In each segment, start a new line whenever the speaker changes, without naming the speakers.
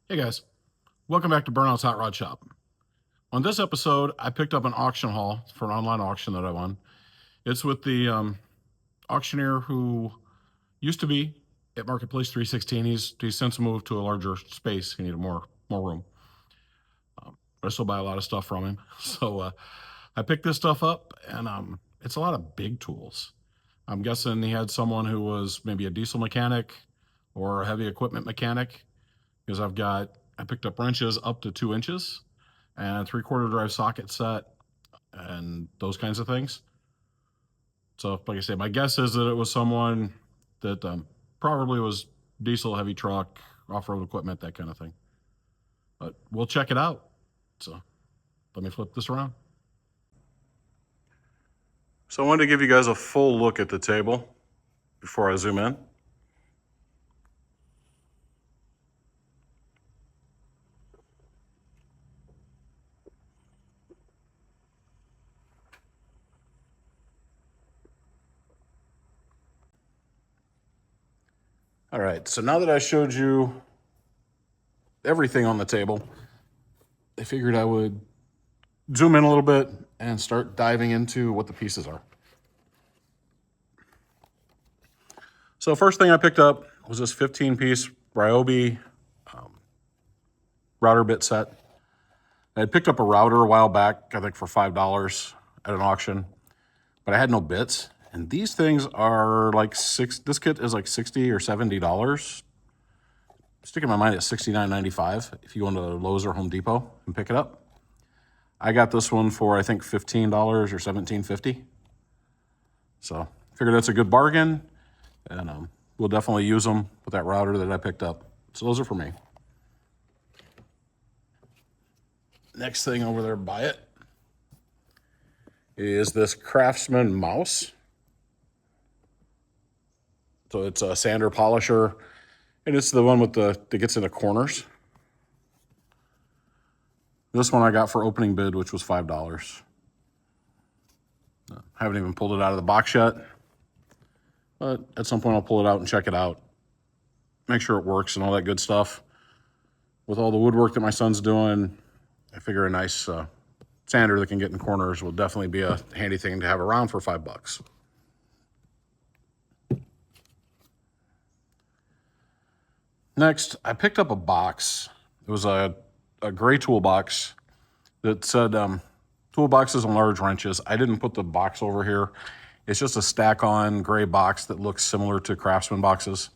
Hey guys, welcome back to Burnout's Hot Rod Shop. On this episode, I picked up an auction haul for an online auction that I won. It's with the auctioneer who used to be at Marketplace 316. He's since moved to a larger space. He needed more room. But I still buy a lot of stuff from him. So I picked this stuff up, and it's a lot of big tools. I'm guessing he had someone who was maybe a diesel mechanic or a heavy equipment mechanic because I picked up wrenches up to 2 inches and a 3/4 drive socket set and those kinds of things. So, like I say, my guess is that it was someone that probably was diesel, heavy truck, off road equipment, that kind of thing. But we'll check it out. So, let me flip this around. So, I wanted to give you guys a full look at the table before I zoom in. All right, so now that I showed you everything on the table, I figured I would zoom in a little bit and start diving into what the pieces are. So first thing I picked up was this 15-piece Ryobi router bit set. I had picked up a router a while back, I think for $5 at an auction, but I had no bits. And these things are like this kit is like $60 or $70. Sticking my mind at $69.95 if you go into Lowe's or Home Depot and pick it up. I got this one for I think $15 or $17.50. So figured that's a good bargain, and we'll definitely use them with that router that I picked up. So those are for me. Next thing over there by it is this Craftsman mouse. So it's a sander polisher, and it's the one with that gets in the corners. This one I got for opening bid, which was $5. Haven't even pulled it out of the box yet, but at some point I'll pull it out and check it out, make sure it works and all that good stuff. With all the woodwork that my son's doing, I figure a nice sander that can get in corners will definitely be a handy thing to have around for $5. Next, I picked up a box. It was a gray toolbox that said toolboxes and large wrenches. I didn't put the box over here. It's just a stack-on gray box that looks similar to Craftsman boxes.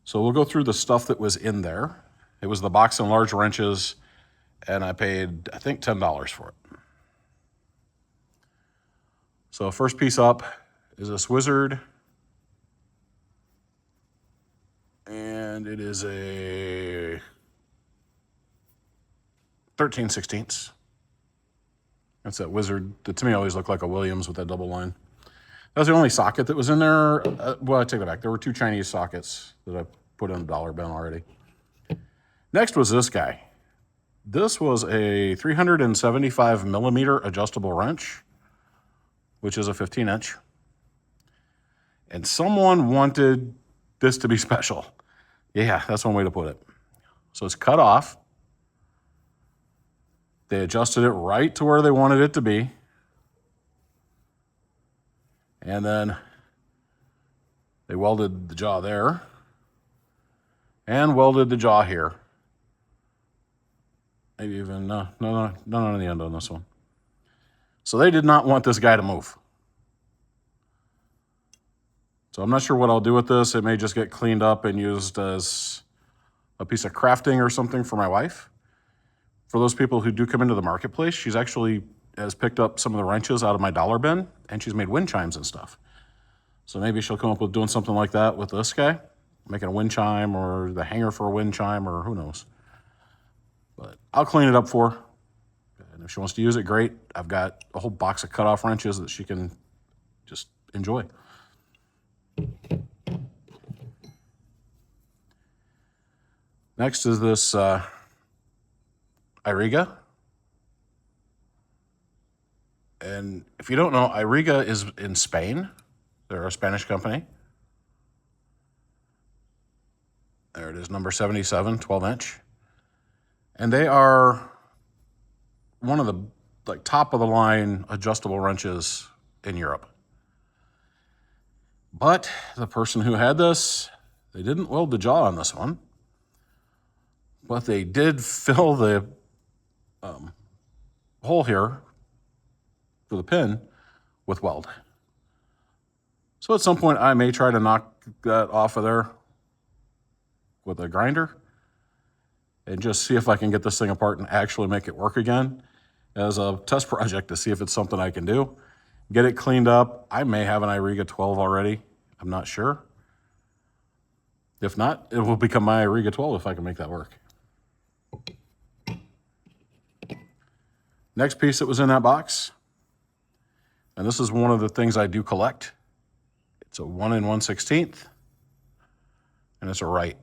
So we'll go through the stuff that was in there. It was the box and large wrenches, and I paid, I think, $10 for it. So first piece up is this Wizard, and it is a 13/16. That's that Wizard that to me always looked like a Williams with that double line. That was the only socket that was in there. Well, I take that back. There were 2 Chinese sockets that I put in the dollar bin already. Next was this guy. This was a 375 millimeter adjustable wrench, which is a 15-inch. And someone wanted this to be special. Yeah, that's one way to put it. So it's cut off. They adjusted it right to where they wanted it to be. And then they welded the jaw there and welded the jaw here. Maybe even, no on the end on this one. So they did not want this guy to move. So I'm not sure what I'll do with this. It may just get cleaned up and used as a piece of crafting or something for my wife. For those people who do come into the marketplace, she's actually has picked up some of the wrenches out of my dollar bin, and she's made wind chimes and stuff. So maybe she'll come up with doing something like that with this guy, making a wind chime or the hanger for a wind chime or who knows. But I'll clean it up for her. And if she wants to use it, great. I've got a whole box of cut-off wrenches that she can just enjoy. Next is this Iriga. And if you don't know, Iriga is in Spain. They're a Spanish company. There it is, number 77, 12-inch. And they are one of the top of the line adjustable wrenches in Europe. But the person who had this, they didn't weld the jaw on this one, but they did fill the hole here for the pin with weld. So at some point I may try to knock that off of there with a grinder and just see if I can get this thing apart and actually make it work again as a test project to see if it's something I can do. Get it cleaned up. I may have an iRiga 12 already. I'm not sure. If not, it will become my iRiga 12 if I can make that work. Next piece that was in that box, and this is one of the things I do collect. It's a 1 1/16, and it's a Wright.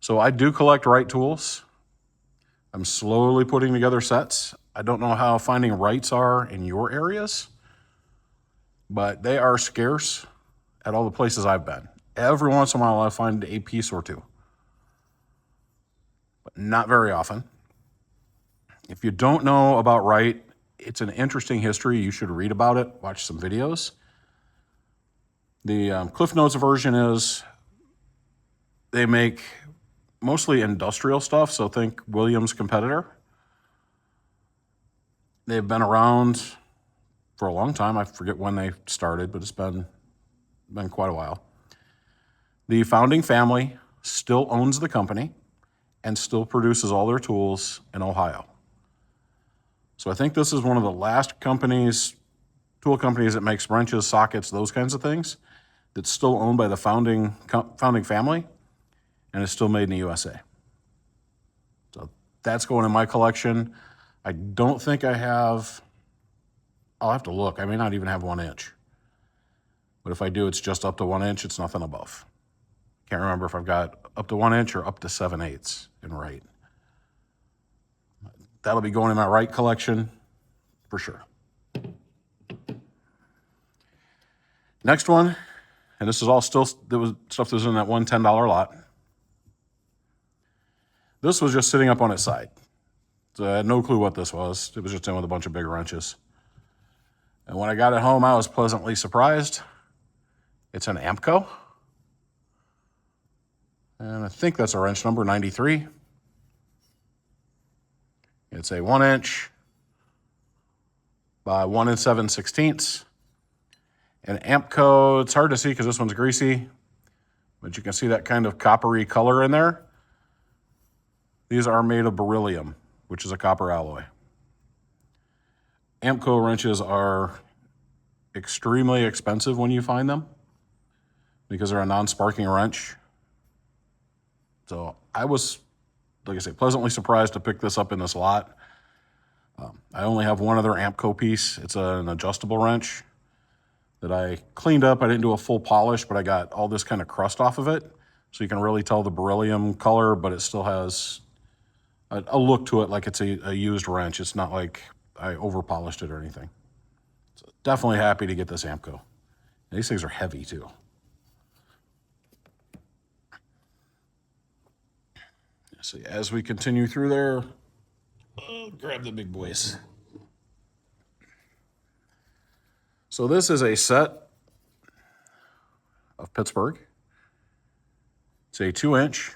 So I do collect Wright tools. I'm slowly putting together sets. I don't know how finding Wrights are in your areas, but they are scarce at all the places I've been. Every once in a while I find a piece or two, but not very often. If you don't know about Wright, it's an interesting history. You should read about it, watch some videos. The Cliff Notes version is they make mostly industrial stuff, so think Williams competitor. They've been around for a long time. I forget when they started, but it's been quite a while. The founding family still owns the company and still produces all their tools in Ohio. So I think this is one of the last tool companies that makes wrenches, sockets, those kinds of things, that's still owned by the founding family and is still made in the USA. So that's going in my collection. I don't think I have, I'll have to look. I may not even have 1 inch. But if I do, it's just up to 1 inch. It's nothing above. Can't remember if I've got up to 1 inch or up to 7/8 in Wright. That'll be going in my Wright collection for sure. Next one, and this is all still, there was stuff that was in that $110 lot. This was just sitting up on its side. So I had no clue what this was. It was just in with a bunch of big wrenches. And when I got it home, I was pleasantly surprised. It's an Amco. And I think that's a wrench number 93. It's a 1 inch by 1 7/16. And Amco, it's hard to see because this one's greasy, but you can see that kind of coppery color in there. These are made of beryllium, which is a copper alloy. Amco wrenches are extremely expensive when you find them because they're a non-sparking wrench. So I was, like I say, pleasantly surprised to pick this up in this lot. I only have one other Amco piece. It's an adjustable wrench that I cleaned up. I didn't do a full polish, but I got all this kind of crust off of it. So you can really tell the beryllium color, but it still has a look to it like it's a used wrench. It's not like I over polished it or anything. So definitely happy to get this Amco. And these things are heavy too. See, as we continue through there, I'll grab the big boys. So this is a set of Pittsburgh. It's a 2 inch,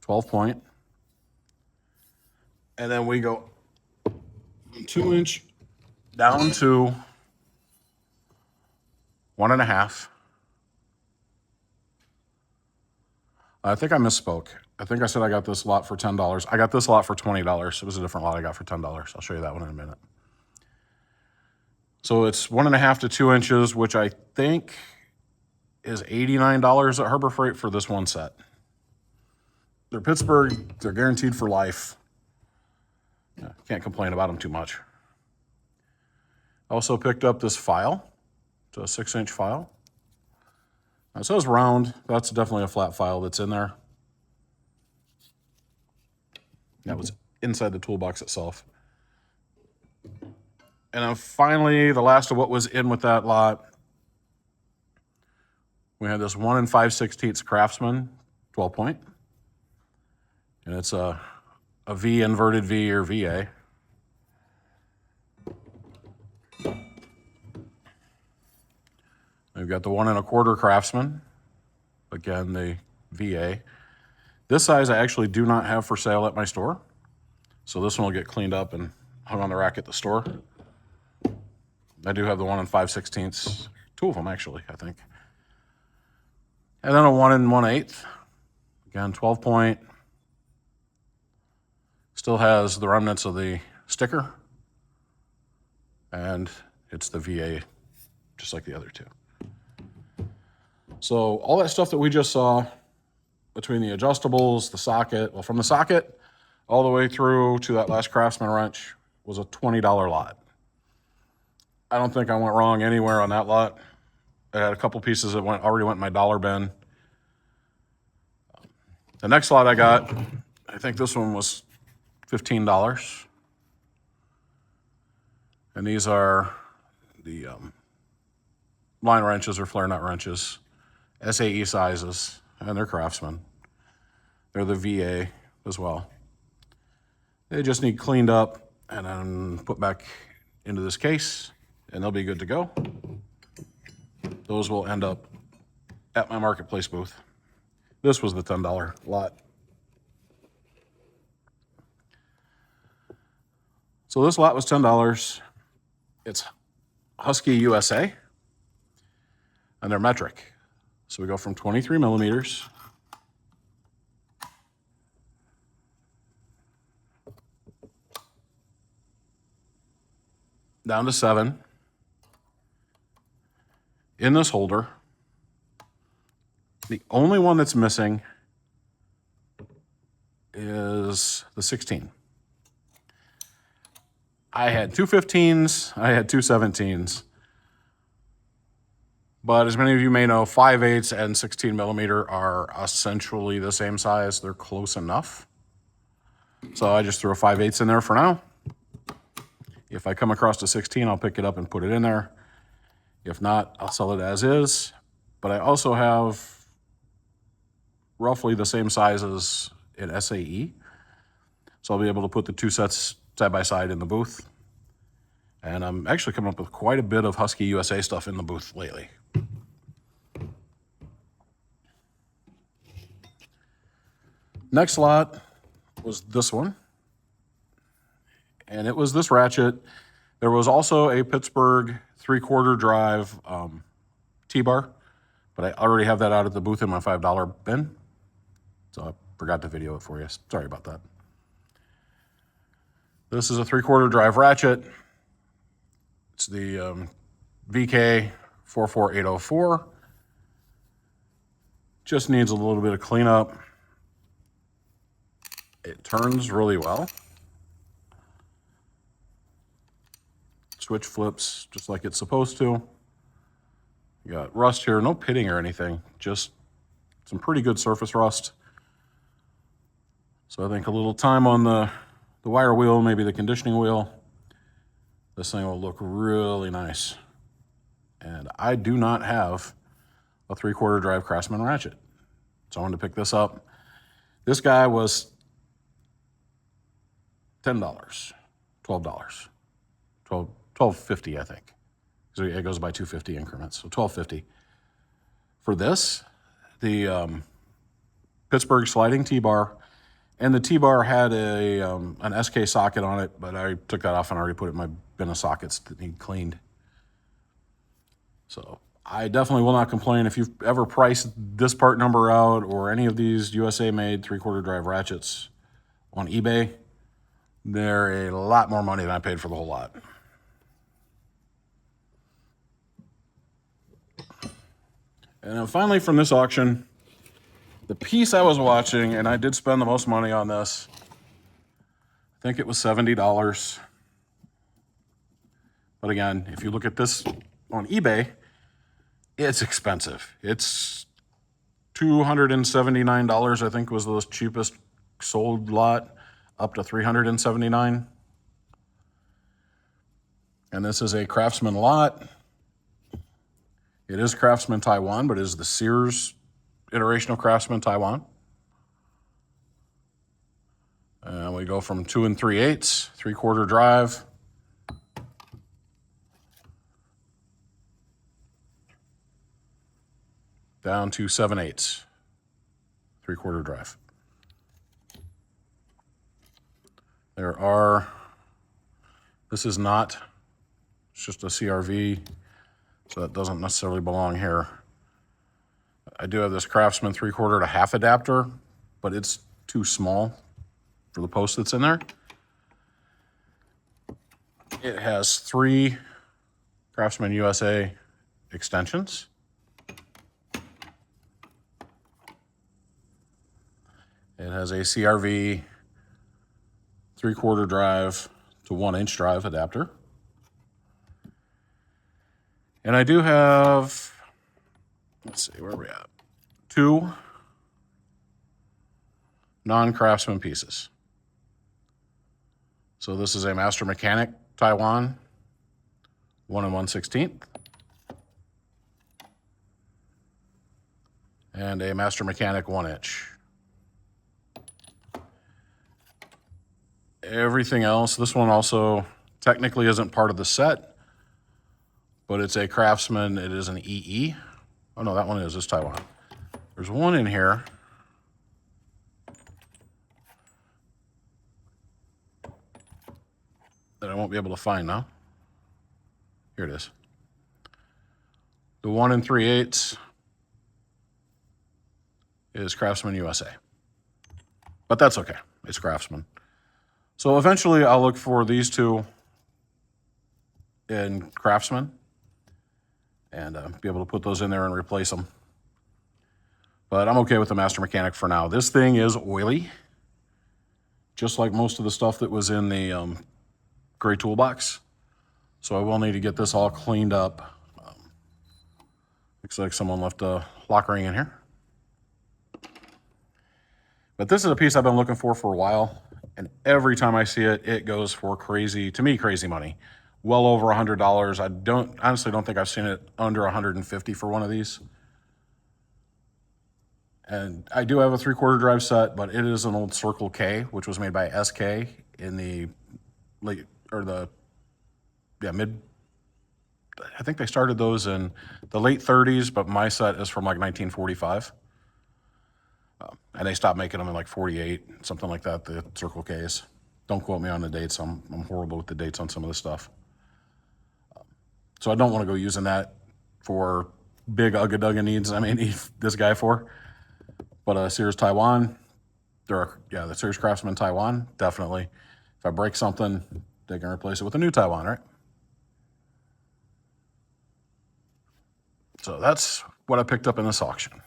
12 point. And then we go 2 inch down to 1.5. I think I misspoke. I think I said I got this lot for $10. I got this lot for $20. It was a different lot I got for $10. I'll show you that one in a minute. So it's 1.5 to 2 inches, which I think is $89 at Harbor Freight for this one set. They're Pittsburgh. They're guaranteed for life. Can't complain about them too much. I also picked up this file. It's a 6 inch file. Now it says round. That's definitely a flat file that's in there. That was inside the toolbox itself. And then finally, the last of what was in with that lot, we had this 1 5/16 Craftsman 12 point. And it's a V, inverted V, or VA. We've got the 1 1/4 Craftsman. Again, the VA. This size I actually do not have for sale at my store. So this one will get cleaned up and hung on the rack at the store. I do have the 1 5/16, 2 of them actually, I think. And then a 1 1/8. Again, 12 point. Still has the remnants of the sticker. And it's the VA, just like the other two. So all that stuff that we just saw, between the adjustables, the socket, well, from the socket all the way through to that last Craftsman wrench, was a $20 lot. I don't think I went wrong anywhere on that lot. I had a couple pieces that already went in my dollar bin. The next lot I got, I think this one was $15. And these are the line wrenches or flare nut wrenches, SAE sizes, and they're Craftsman. They're the VA as well. They just need cleaned up and then put back into this case, and they'll be good to go. Those will end up at my marketplace booth. This was the $10 lot. So this lot was $10. It's Husky USA, and they're metric. So we go from 23 millimeters down to 7 in this holder. The only one that's missing is the 16. I had 2 15s, I had 2 17s. But as many of you may know, 5/8 and 16 millimeter are essentially the same size. They're close enough. So I just threw a 5/8 in there for now. If I come across a 16, I'll pick it up and put it in there. If not, I'll sell it as is. But I also have roughly the same sizes in SAE. So I'll be able to put the 2 sets side by side in the booth. And I'm actually coming up with quite a bit of Husky USA stuff in the booth lately. Next lot was this one. And it was this ratchet. There was also a Pittsburgh 3/4 drive T-bar, but I already have that out at the booth in my $5 bin. So I forgot to video it for you. Sorry about that. This is a 3/4 drive ratchet. It's the VK 44804. Just needs a little bit of cleanup. It turns really well. Switch flips just like it's supposed to. You got rust here, no pitting or anything, just some pretty good surface rust. So I think a little time on the wire wheel, maybe the conditioning wheel, this thing will look really nice. And I do not have a 3/4 drive Craftsman ratchet. So I wanted to pick this up. This guy was $10, $12, $12.50, I think. So it goes by 250 increments, so $12.50. For this, the Pittsburgh sliding T-bar, and the T-bar had an SK socket on it, but I took that off and already put it in my bin of sockets that need cleaned. So I definitely will not complain. If you've ever priced this part number out or any of these USA-made 3/4 drive ratchets on eBay, they're a lot more money than I paid for the whole lot. And then finally from this auction, the piece I was watching, and I did spend the most money on this, I think it was $70. But again, if you look at this on eBay, it's expensive. It's $279, I think, was the cheapest sold lot, up to $379. And this is a Craftsman lot. It is Craftsman Taiwan, but it is the Sears iteration of Craftsman Taiwan. we go from 2 3/8, 3/4 drive, down to 7/8, 3/4 drive. This is not, it's just a CRV, so that doesn't necessarily belong here. I do have this Craftsman 3/4 to half adapter, but it's too small for the post that's in there. It has 3 Craftsman USA extensions. It has a CRV 3/4 drive to 1-inch drive adapter. And I do have, let's see, where are we at? 2 non-Craftsman pieces. So this is a Master Mechanic Taiwan 1 1/16 and a Master Mechanic 1-inch. Everything else, this one also technically isn't part of the set, but it's a Craftsman. It is an EE. Oh no, that one is Taiwan. There's one in here that I won't be able to find now. Here it is. The 1 3/8 is Craftsman USA. But that's okay. It's Craftsman. So eventually I'll look for these 2 in Craftsman and be able to put those in there and replace them. But I'm okay with the Master Mechanic for now. This thing is oily, just like most of the stuff that was in the gray toolbox. So I will need to get this all cleaned up. Looks like someone left a lock ring in here. But this is a piece I've been looking for a while. And every time I see it, it goes for crazy, to me, crazy money. Well over $100. I honestly don't think I've seen it under $150 for one of these. And I do have a 3/4 drive set, but it is an old Circle K, which was made by SK in the late, or the, mid, I think they started those in the late 30s, but my set is from like 1945. And they stopped making them in like 48, something like that, the Circle Ks. Don't quote me on the dates. I'm horrible with the dates on some of this stuff. So I don't want to go using that for big Ugga needs I may need this guy for. But Sears Taiwan, the Sears Craftsman Taiwan, definitely. If I break something, they can replace it with a new Taiwan, right? So that's what I picked up in this auction.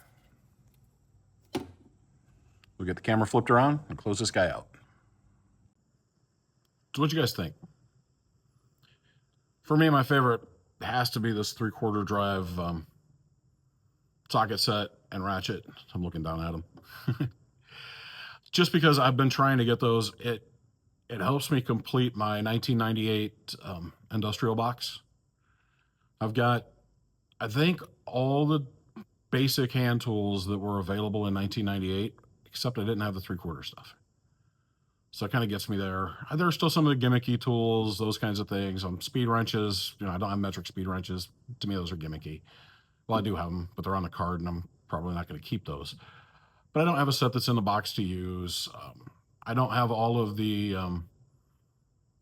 We'll get the camera flipped around and close this guy out. So what you guys think? For me, my favorite has to be this 3/4 drive socket set and ratchet. I'm looking down at them. Just because I've been trying to get those, it helps me complete my 1998 industrial box. I've got, I think, all the basic hand tools that were available in 1998, except I didn't have the 3/4 stuff. So it kind of gets me there. There are still some of the gimmicky tools, those kinds of things. Speed wrenches, I don't have metric speed wrenches. To me, those are gimmicky. Well, I do have them, but they're on the card, and I'm probably not going to keep those. But I don't have a set that's in the box to use. I don't have all of the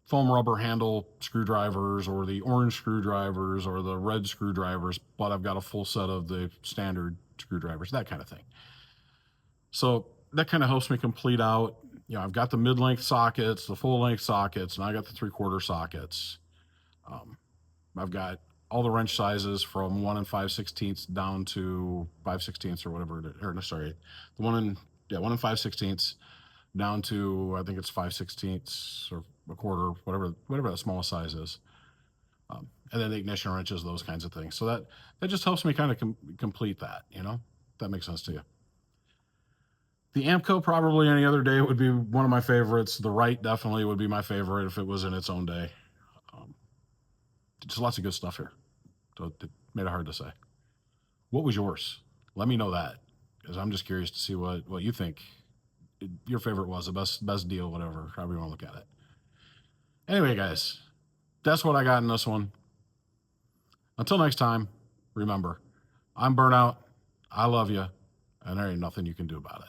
foam rubber handle screwdrivers or the orange screwdrivers or the red screwdrivers, but I've got a full set of the standard screwdrivers, that kind of thing. So that kind of helps me complete out. I've got the mid-length sockets, the full-length sockets, and I got the 3/4 sockets. I've got all the wrench sizes from 1 5/16 down to 5/16 or whatever it is. Or no, sorry, the 1 5/16 down to, I think it's 5/16 or a quarter, whatever the smallest size is. And then the ignition wrenches, those kinds of things. So that just helps me kind of complete that, if that makes sense to you. The Amco, probably any other day, would be one of my favorites. The Wright definitely would be my favorite if it was in its own day. Just lots of good stuff here. So it made it hard to say. What was yours? Let me know that, because I'm just curious to see what you think your favorite was, the best deal, whatever, however you want to look at it. Anyway, guys, that's what I got in this one. Until next time, remember, I'm Burnout. I love you, and there ain't nothing you can do about it.